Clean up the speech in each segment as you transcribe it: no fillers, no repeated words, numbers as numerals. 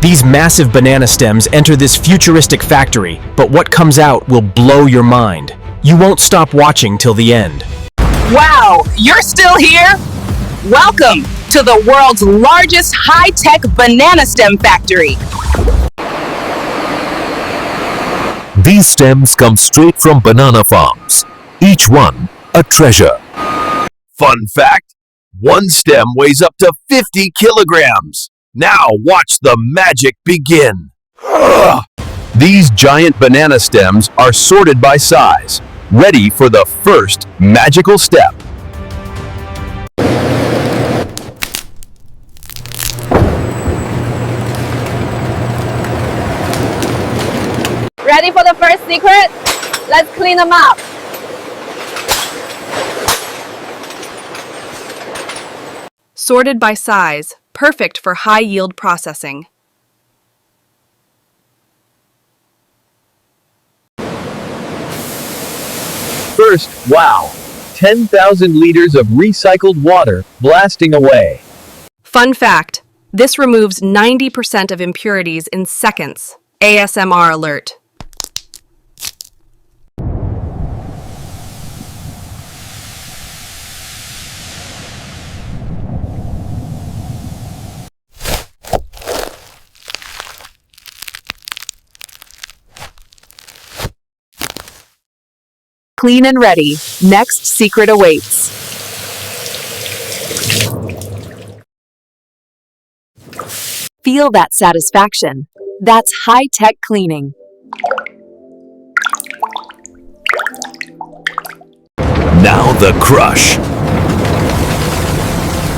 These massive banana stems enter this futuristic factory, but what comes out will blow your mind. You won't stop watching till the end. Wow, you're still here? Welcome to the world's largest high-tech banana stem factory. These stems come straight from banana farms, each one a treasure. Fun fact, one stem weighs up to 50 kilograms. Now watch the magic begin. These giant banana stems are sorted by size, ready for the first magical step. Ready for the first secret? Let's clean them up. Sorted by size, perfect for high-yield processing. First, wow, 10,000 liters of recycled water blasting away. Fun fact, this removes 90% of impurities in seconds. ASMR alert. Clean and ready. Next secret awaits. Feel that satisfaction. That's high-tech cleaning. Now the crush.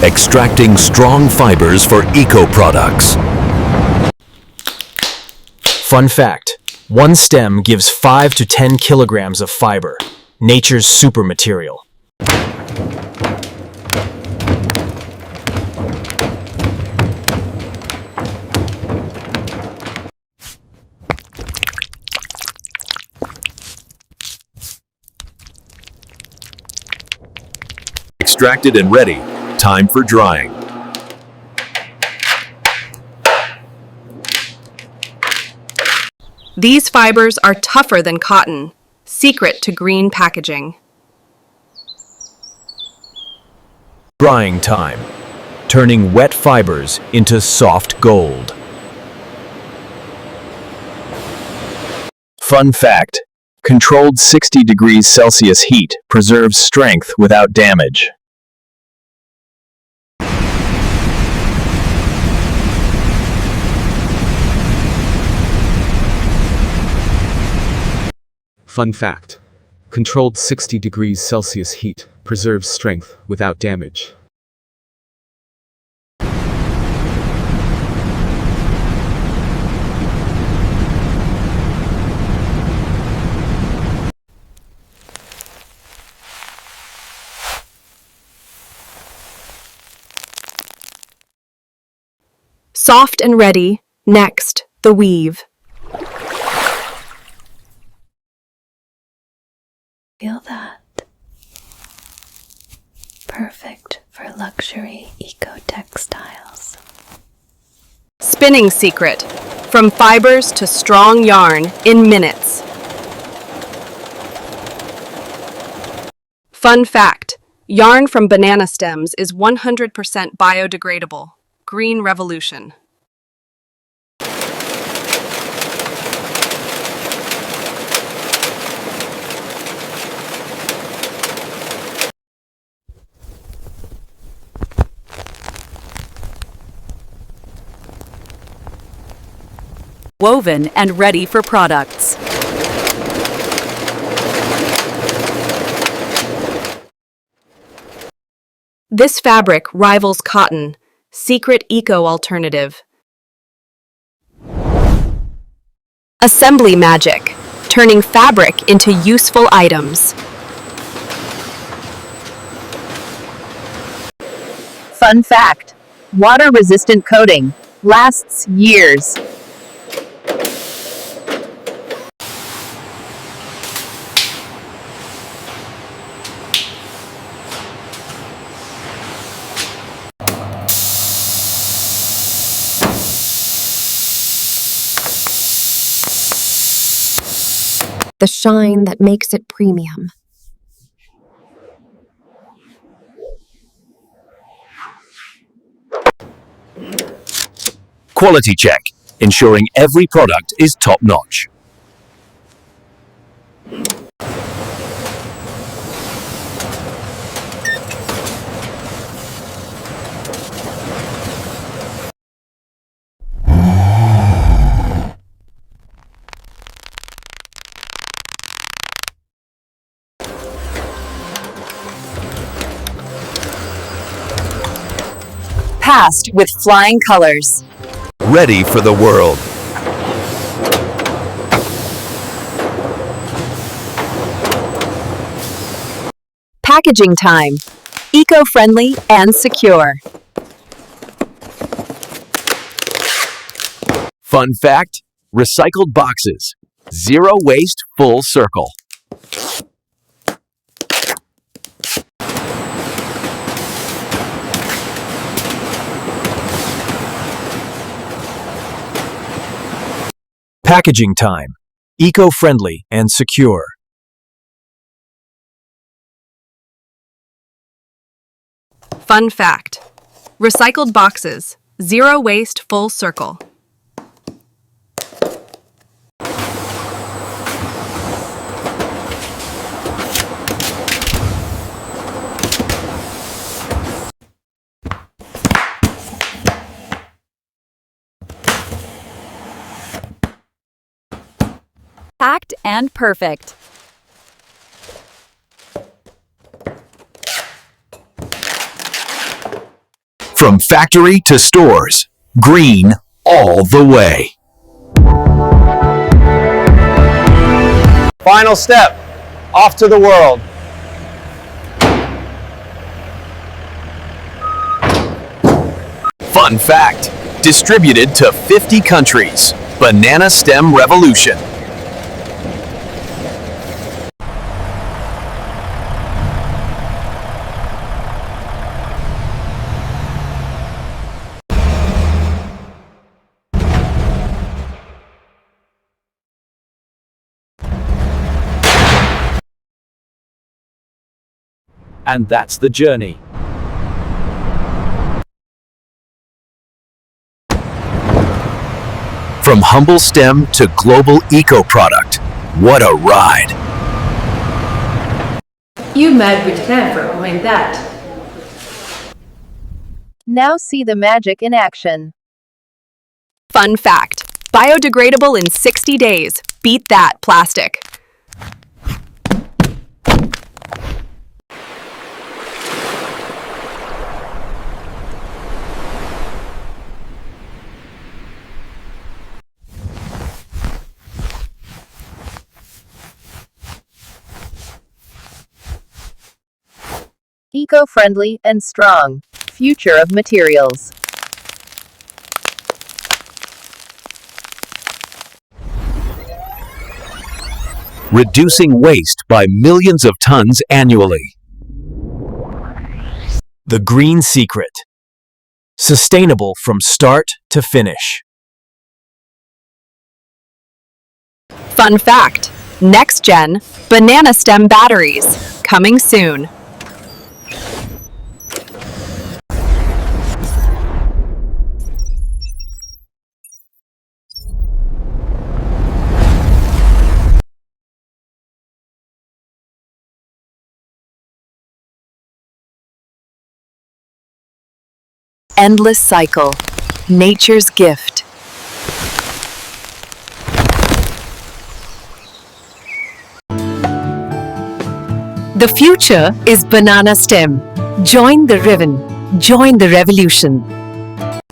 Extracting strong fibers for eco-products. Fun fact, one stem gives 5 to 10 kilograms of fiber, nature's super material. Extracted and ready. Time for drying. These fibers are tougher than cotton, secret to green packaging. Drying time, turning wet fibers into soft gold. Fun fact, controlled 60 degrees Celsius heat preserves strength without damage. Fun fact, controlled 60 degrees Celsius heat preserves strength without damage. Soft and ready. Next, the weave. Feel that? Perfect for luxury eco-textiles. Spinning secret. From fibers to strong yarn in minutes. Fun fact, yarn from banana stems is 100% biodegradable. Green revolution. Woven and ready for products. This fabric rivals cotton, secret eco-alternative. Assembly magic, turning fabric into useful items. Fun fact, water-resistant coating lasts years. the shine that makes it premium. Quality check, ensuring every product is top-notch. Passed with flying colors. Ready for the world. Packaging time. Eco-friendly and secure. Fun fact, recycled boxes. Zero waste, full circle. Packaging time. Eco-friendly and secure. Fun fact. Recycled boxes. Zero waste, full circle. Packed and perfect. From factory to stores, green all the way. Final step, off to the world. Fun fact, distributed to 50 countries. Banana stem revolution. And that's the journey. From humble stem to global eco product. What a ride. You mad with clever behind that. Now see the magic in action. Fun fact. Biodegradable in 60 days. Beat that, plastic. Eco-friendly and strong. Future of materials. Reducing waste by millions of tons annually. The green secret. Sustainable from start to finish. Fun fact. Next gen banana stem batteries. Coming soon. Endless cycle. Nature's gift. The future is banana stem. Join the ribbon. Join the revolution.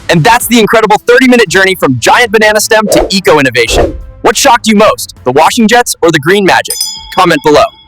And that's the incredible 30-minute journey from giant banana stem to eco-innovation. What shocked you most, the washing jets or the green magic? Comment below.